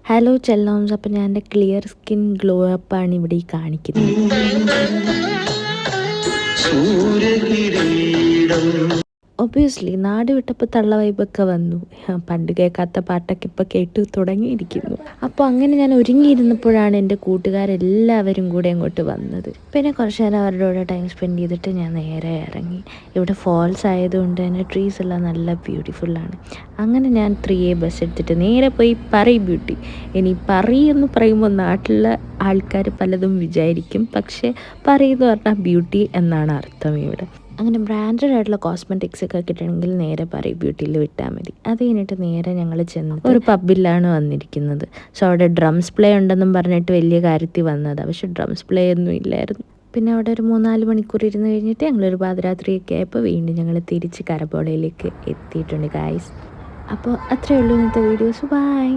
Hello ചെല്ലോംസ്, അപ്പോൾ ഞാൻ എൻ്റെ ക്ലിയർ സ്കിൻ ഗ്ലോ അപ്പാണ് ഇവിടെ ഈ കാണിക്കുന്നത്. ഒബ്വിയസ്ലി നാട് വിട്ടപ്പോൾ തള്ള വൈബൊക്കെ വന്നു. പണ്ട് കേൾക്കാത്ത പാട്ടൊക്കെ ഇപ്പോൾ കേട്ട് തുടങ്ങിയിരിക്കുന്നു. അപ്പോൾ അങ്ങനെ ഞാൻ ഒരുങ്ങിയിരുന്നപ്പോഴാണ് എൻ്റെ കൂട്ടുകാരെല്ലാവരും കൂടെ അങ്ങോട്ട് വന്നത്. പിന്നെ കുറച്ച് നേരം അവരുടെ കൂടെ ടൈം സ്പെൻഡ് ചെയ്തിട്ട് ഞാൻ നേരെ ഇറങ്ങി. ഇവിടെ ഫോൾസ് ആയതുകൊണ്ട് തന്നെ ട്രീസ് എല്ലാം നല്ല ബ്യൂട്ടിഫുള്ളാണ്. അങ്ങനെ ഞാൻ 3A ബസ് എടുത്തിട്ട് നേരെ പോയി പറയി ബ്യൂട്ടി. ഇനി പറയി എന്ന് പറയുമ്പോൾ നാട്ടിലുള്ള ആൾക്കാർ പലതും വിചാരിക്കും, പക്ഷേ പറയെന്ന് പറഞ്ഞാൽ ബ്യൂട്ടി എന്നാണ് അർത്ഥം ഇവിടെ. അങ്ങനെ ബ്രാൻഡഡ് ആയിട്ടുള്ള കോസ്മെറ്റിക്സ് ഒക്കെ കിട്ടണമെങ്കിൽ നേരെ പറയും ബ്യൂട്ടിയിൽ വിട്ടാൽ മതി. അത് കഴിഞ്ഞിട്ട് നേരെ ഞങ്ങൾ ചെന്ന് ഒരു പബ്ബിലാണ് വന്നിരിക്കുന്നത്. സോ അവിടെ ഡ്രംസ് പ്ലേ ഉണ്ടെന്നും പറഞ്ഞിട്ട് വലിയ കാര്യത്തിൽ വന്നതാണ്, പക്ഷെ ഡ്രംസ് പ്ലേ ഒന്നും ഇല്ലായിരുന്നു. പിന്നെ അവിടെ ഒരു 3-4 മണിക്കൂർ ഇരുന്ന് കഴിഞ്ഞിട്ട് ഞങ്ങളൊരു പാതിരാത്രിയൊക്കെ ആയപ്പോൾ വീണ്ടും ഞങ്ങൾ തിരിച്ച് കരബോളയിലേക്ക് എത്തിയിട്ടുണ്ട് ഗായ്സ്. അപ്പോൾ അത്രയേ ഉള്ളൂ ഇന്നത്തെ വീഡിയോസ്. ബൈ.